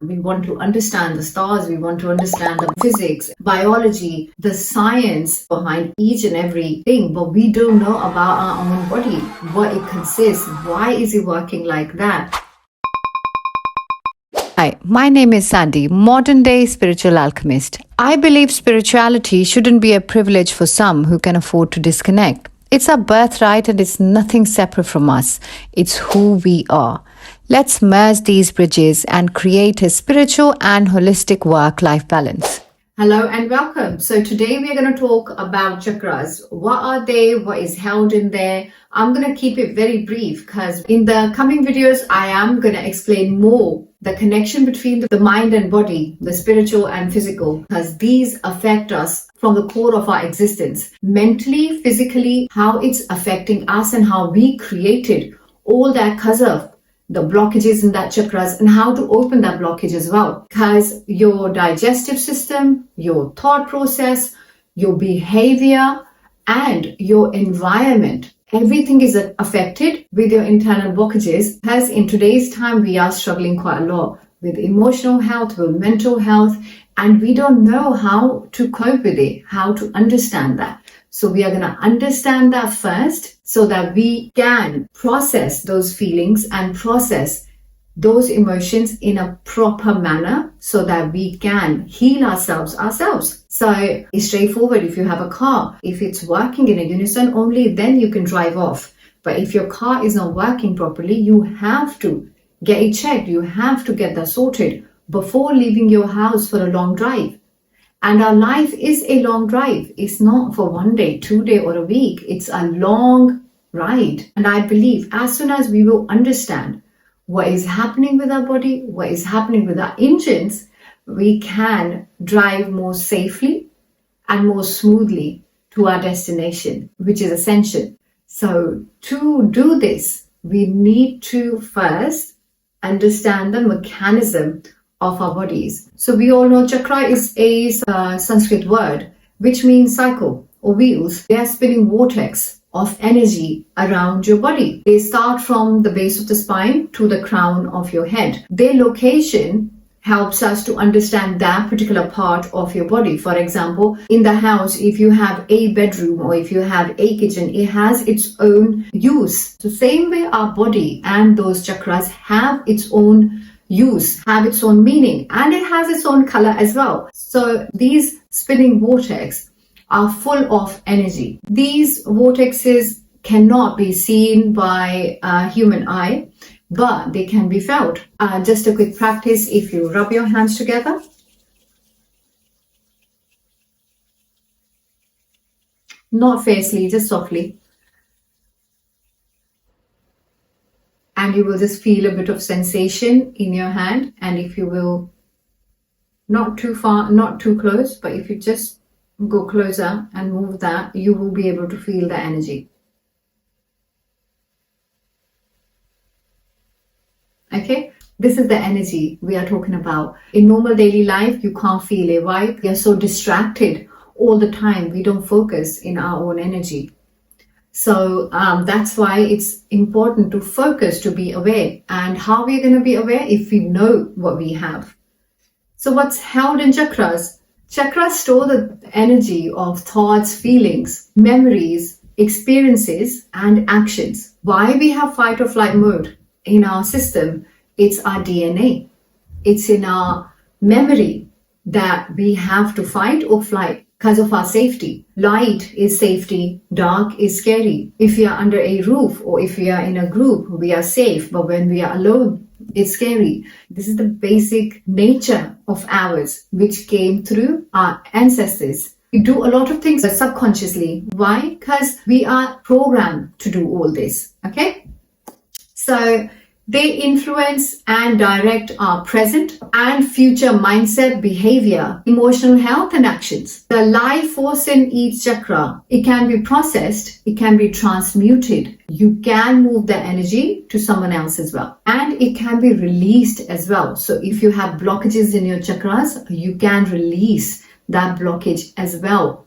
We want to understand the stars, we want to understand the physics, biology, the science behind each and everything, but we don't know about our own body, what it consists, why is it working like that. Hi, my name is Sandy, modern day spiritual alchemist. I believe spirituality shouldn't be a privilege for some who can afford to disconnect. It's our birthright and it's nothing separate from us. It's who we are. Let's merge these bridges and create a spiritual and holistic work-life balance. Hello and welcome. So today we are going to talk about chakras. What are they? What is held in there? I'm going to keep it very brief because in the coming videos, I am going to explain more the connection between the mind and body, the spiritual and physical, because these affect us from the core of our existence, mentally, physically, how it's affecting us and how we created all that because of the blockages in that chakras and how to open that blockage as well. Because your digestive system, your thought process, your behavior, and your environment, everything is affected with your internal blockages. Because in today's time, we are struggling quite a lot with emotional health, with mental health, and we don't know how to cope with it, how to understand that. So we are going to understand that first so that we can process those feelings and process those emotions in a proper manner so that we can heal ourselves. So it's straightforward. If you have a car, if it's working in a unison, only then you can drive off. But if your car is not working properly, you have to get it checked. You have to get that sorted before leaving your house for a long drive. And our life is a long drive. It's not for 1 day, 2 days, or a week. It's a long ride. And I believe as soon as we will understand what is happening with our body, what is happening with our engines, we can drive more safely and more smoothly to our destination, which is essential. So to do this, we need to first understand the mechanism of our bodies. So we all know chakra is a Sanskrit word which means cycle or wheels. They are spinning vortex of energy around your body. They start from the base of the spine to the crown of your head. Their location helps us to understand that particular part of your body. For example, in the house, if you have a bedroom or if you have a kitchen, it has its own use. The same way our body and those chakras have its own use, have its own meaning, and it has its own color as well. So these spinning vortex are full of energy. These vortexes cannot be seen by a human eye, but they can be felt. Just a quick practice, if you rub your hands together, not fiercely, just softly, and you will just feel a bit of sensation in your hand. And if you will, not too far, not too close, but if you just go closer and move that, you will be able to feel the energy. Okay, this is the energy we are talking about. In normal daily life, you can't feel it, right? We are so distracted all the time. We don't focus in our own energy. So that's why it's important to focus, to be aware. And how we're going to be aware? If we know what we have. So what's held in chakras? Chakras store the energy of thoughts, feelings, memories, experiences, and actions. Why we have fight or flight mode in our system? It's our DNA. It's in our memory that we have to fight or flight because of our safety. Light is safety, dark is scary. If we are under a roof or if we are in a group, we are safe. But when we are alone, it's scary. This is the basic nature of ours, which came through our ancestors. We do a lot of things subconsciously. Why? Because we are programmed to do all this. Okay? So they influence and direct our present and future mindset, behavior, emotional health, and actions. The life force in each chakra, it can be processed, it can be transmuted. You can move the energy to someone else as well. And it can be released as well. So if you have blockages in your chakras, you can release that blockage as well.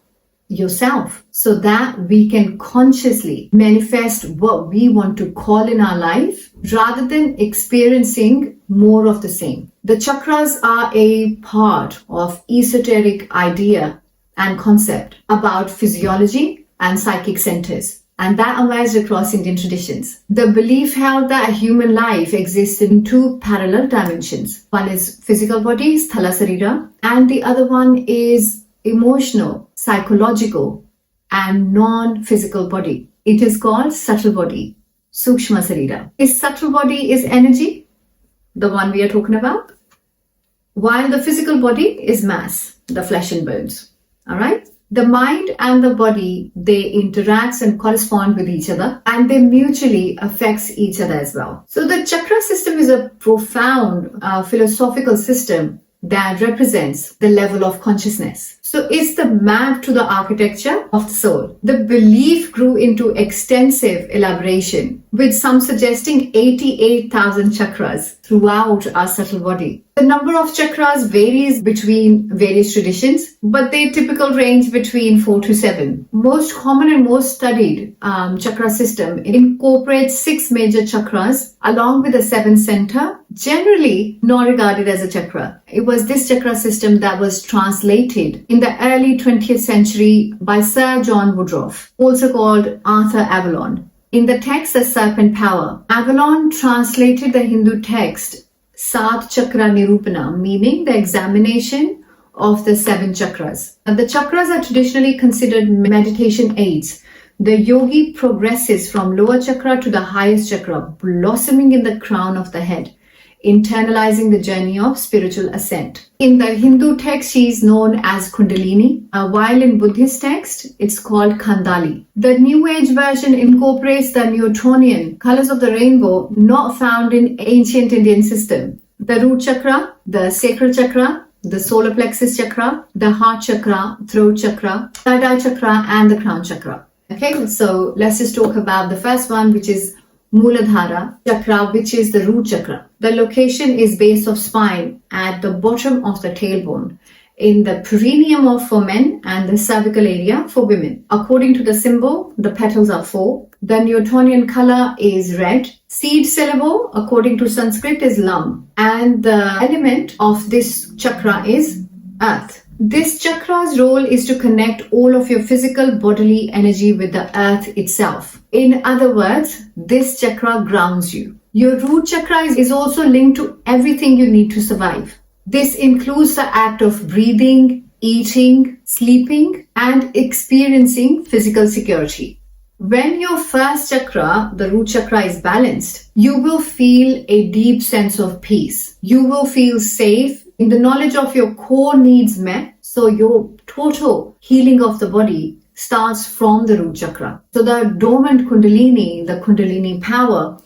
yourself so that we can consciously manifest what we want to call in our life rather than experiencing more of the same. The chakras are a part of esoteric idea and concept about physiology and psychic centers, and that emerged across Indian traditions. The belief held that human life exists in two parallel dimensions. One is physical body, sthala sarira, and the other one is emotional, psychological, and non-physical body. It is called subtle body, sukshma sarira. This subtle body is energy, the one we are talking about, while the physical body is mass, the flesh and bones. All right? The mind and the body, they interact and correspond with each other, and they mutually affects each other as well. So the chakra system is a profound philosophical system that represents the level of consciousness. So it's the map to the architecture of the soul. The belief grew into extensive elaboration, with some suggesting 88,000 chakras throughout our subtle body. The number of chakras varies between various traditions, but they typically range between 4 to 7. Most common and most studied chakra system incorporates 6 major chakras along with a 7th center, generally not regarded as a chakra. It was this chakra system that was translated in the early 20th century by Sir John Woodroffe, also called Arthur Avalon. In the text The Serpent Power, Avalon translated the Hindu text Sat Chakra Nirupana, meaning the examination of the 7 chakras. And the chakras are traditionally considered meditation aids. The yogi progresses from lower chakra to the highest chakra, blossoming in the crown of the head, internalizing the journey of spiritual ascent. In the Hindu text, she is known as Kundalini, while in Buddhist text, it's called Khandali. The New Age version incorporates the Newtonian colors of the rainbow not found in ancient Indian system. The root chakra, the sacral chakra, the solar plexus chakra, the heart chakra, throat chakra, third eye chakra, and the crown chakra. Okay, so let's just talk about the first one, which is Muladhara chakra, which is the root chakra. The location is base of spine at the bottom of the tailbone, in the perineum for men and the cervical area for women. According to the symbol, the petals are 4. The Newtonian color is red. Seed syllable, according to Sanskrit, is lam. And the element of this chakra is earth. This chakra's role is to connect all of your physical bodily energy with the earth itself. In other words, this chakra grounds you. Your root chakra is also linked to everything you need to survive. This includes the act of breathing, eating, sleeping, and experiencing physical security. When your first chakra, the root chakra, is balanced, you will feel a deep sense of peace. You will feel safe in the knowledge of your core needs met. So your total healing of the body starts from the root chakra. So the dormant Kundalini, the Kundalini power,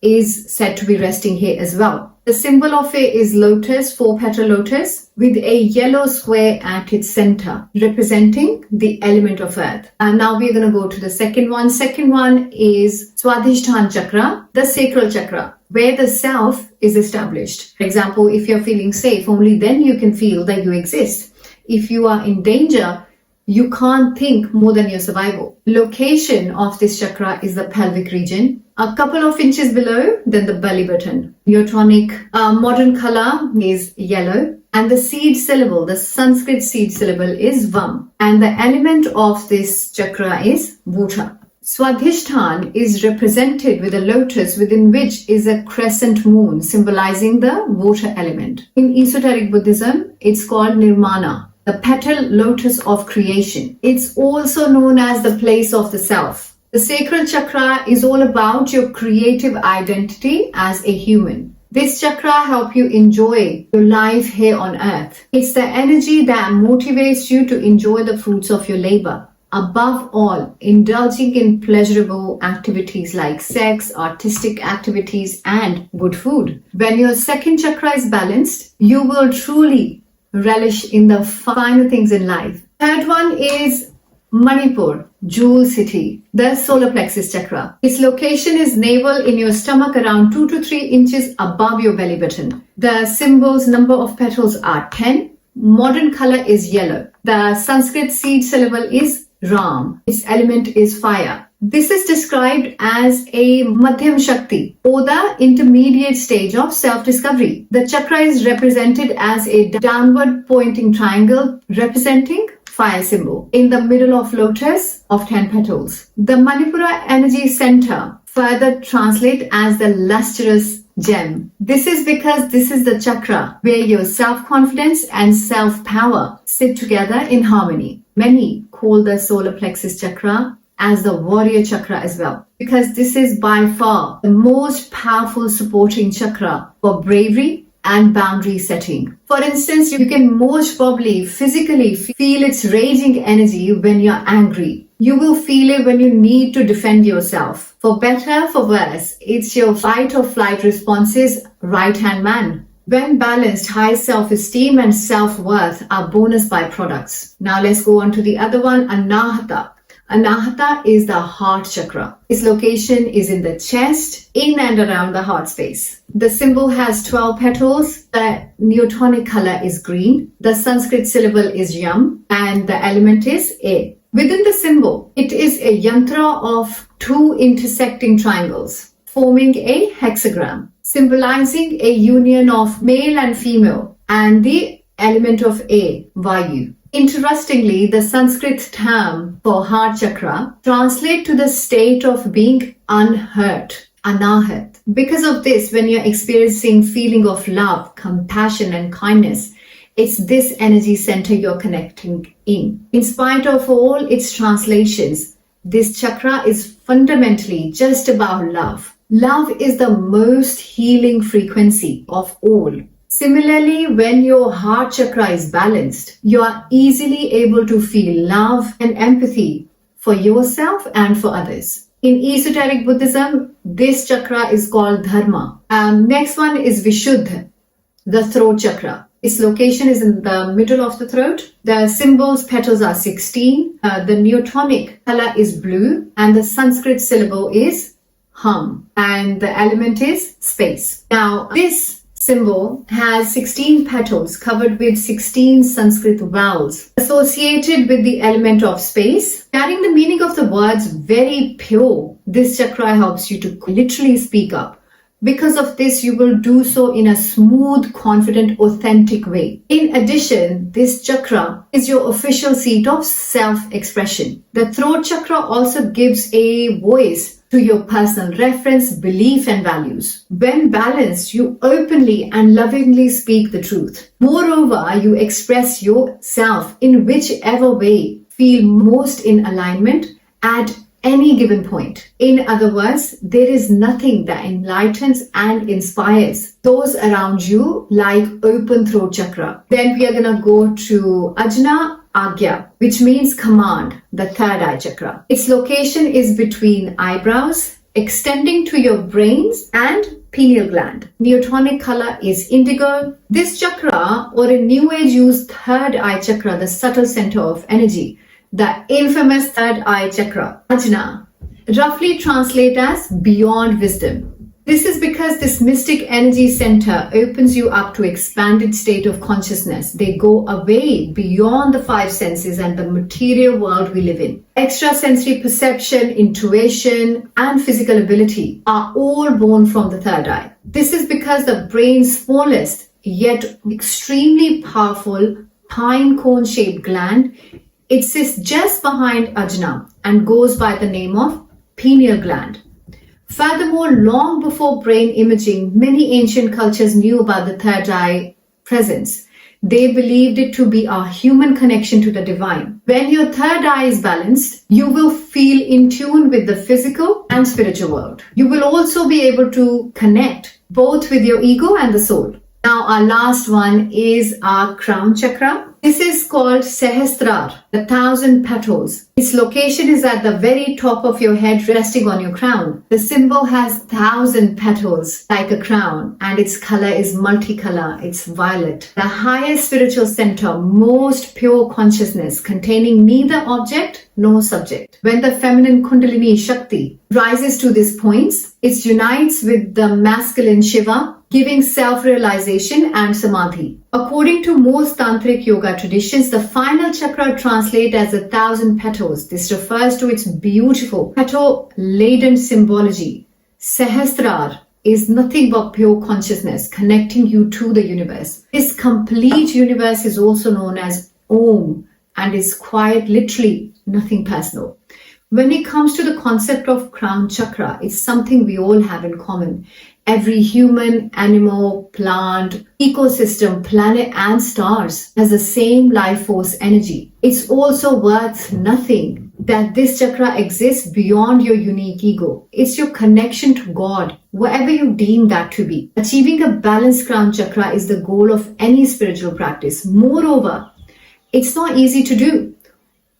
is said to be resting here as well. The symbol of it is lotus, 4-petal lotus, with a yellow square at its center, representing the element of earth. And now we're going to go to the second one. Second one is Swadhisthana chakra, the sacral chakra, where the self is established. For example, if you're feeling safe, only then you can feel that you exist. If you are in danger, you can't think more than your survival. Location of this chakra is the pelvic region, a couple of inches below than the belly button. Newtonic modern color is yellow, and the seed syllable, the Sanskrit seed syllable, is Vam, and the element of this chakra is water. Swadhisthana is represented with a lotus within which is a crescent moon, symbolizing the water element. In esoteric Buddhism, it's called Nirmana, the petal lotus of creation. It's also known as the place of the self. The sacral chakra is all about your creative identity as a human. This chakra helps you enjoy your life here on earth. It's the energy that motivates you to enjoy the fruits of your labor. Above all, indulging in pleasurable activities like sex, artistic activities, and good food. When your second chakra is balanced, you will truly relish in the finer things in life. Third one is Manipur, Jewel City, the solar plexus chakra. Its location is navel in your stomach, around 2 to 3 inches above your belly button. The symbol's number of petals are 10. Modern color is yellow. The Sanskrit seed syllable is Ram. Its element is fire. This is described as a Madhyam Shakti, or the intermediate stage of self-discovery. The chakra is represented as a downward pointing triangle representing fire symbol in the middle of lotus of 10 petals. The Manipura energy center further translate as the lustrous gem. This is because this is the chakra where your self-confidence and self-power sit together in harmony. Many call the solar plexus chakra as the warrior chakra as well, because this is by far the most powerful supporting chakra for bravery and boundary setting. For instance, you can most probably physically feel its raging energy when you're angry. You will feel it when you need to defend yourself. For better, for worse, it's your fight or flight responses right-hand man. When balanced, high self-esteem and self-worth are bonus byproducts. Now let's go on to the other one, Anahata. Anahata is the heart chakra. Its location is in the chest, in and around the heart space. The symbol has 12 petals. The neotonic color is green. The Sanskrit syllable is yam, and the element is air. Within the symbol, it is a yantra of two intersecting triangles, forming a hexagram, symbolizing a union of male and female, and the element of air, Vayu. Interestingly, the Sanskrit term for heart chakra translates to the state of being unhurt, anahat. Because of this, when you're experiencing feeling of love, compassion and kindness, it's this energy center you're connecting in. In spite of all its translations, this chakra is fundamentally just about love. Love is the most healing frequency of all. Similarly, when your heart chakra is balanced, you are easily able to feel love and empathy for yourself and for others. In esoteric Buddhism, this chakra is called dharma. Next one is Vishuddha, the throat chakra. Its location is in the middle of the throat. The symbol's petals are 16. The neotonic color is blue, and the Sanskrit syllable is hum, and the element is space. Now, this symbol has 16 petals covered with 16 Sanskrit vowels associated with the element of space, carrying the meaning of the words very pure. This chakra helps you to literally speak up. Because of this, you will do so in a smooth, confident, authentic way. In addition, this chakra is your official seat of self-expression. The throat chakra also gives a voice to your personal reference, belief and values. When balanced, you openly and lovingly speak the truth. Moreover, you express yourself in whichever way feel most in alignment at any given point. In other words, there is nothing that enlightens and inspires those around you like open throat chakra. Then we are going to go to Ajna Agya, which means command, the third eye chakra. Its location is between eyebrows, extending to your brains and pineal gland. Neotonic color is indigo. This chakra, or in New Age use third eye chakra, the subtle center of energy, the infamous third eye chakra, Ajna, roughly translate as beyond wisdom. This is because this mystic energy center opens you up to expanded state of consciousness. They go away beyond the five senses and the material world we live in. Extrasensory perception, intuition, and physical ability are all born from the third eye. This is because the brain's smallest yet extremely powerful pine cone shaped gland, it sits just behind Ajna and goes by the name of pineal gland. Furthermore, long before brain imaging, many ancient cultures knew about the third eye presence. They believed it to be our human connection to the divine. When your third eye is balanced, you will feel in tune with the physical and spiritual world. You will also be able to connect both with your ego and the soul. Now, our last one is our crown chakra. This is called Sehasrar, the 1,000 petals. Its location is at the very top of your head, resting on your crown. The symbol has 1,000 petals like a crown, and its color is multicolor. It's violet. The highest spiritual center, most pure consciousness, containing neither object nor subject. When the feminine Kundalini Shakti rises to these points, it unites with the masculine Shiva, giving self-realization and samadhi. According to most tantric yoga traditions, the final chakra translates as 1,000 petals. This refers to its beautiful petal-laden symbology. Sahasrar is nothing but pure consciousness connecting you to the universe. This complete universe is also known as Om and is quite literally nothing personal. When it comes to the concept of crown chakra, it's something we all have in common. Every human, animal, plant, ecosystem, planet and stars has the same life force energy. It's also worth nothing that this chakra exists beyond your unique ego. It's your connection to God, whatever you deem that to be. Achieving a balanced crown chakra is the goal of any spiritual practice. Moreover, it's not easy to do.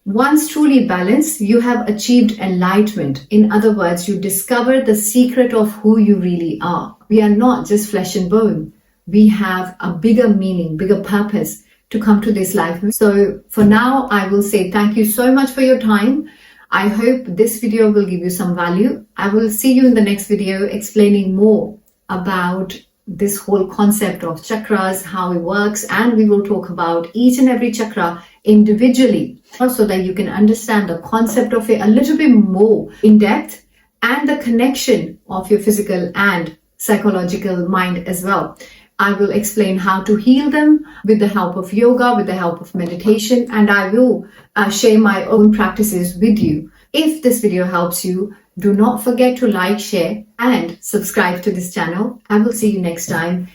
Once truly balanced, you have achieved enlightenment. In other words, you discover the secret of who you really are. We are not just flesh and bone. We have a bigger meaning, bigger purpose to come to this life. So for now, I will say thank you so much for your time. I hope this video will give you some value. I will see you in the next video explaining more about this whole concept of chakras, how it works, and we will talk about each and every chakra individually so that you can understand the concept of it a little bit more in depth and the connection of your physical and psychological mind as well. I will explain how to heal them with the help of yoga, with the help of meditation, and I will share my own practices with you. If this video helps you, do not forget to like, share, and subscribe to this channel. I will see you next time.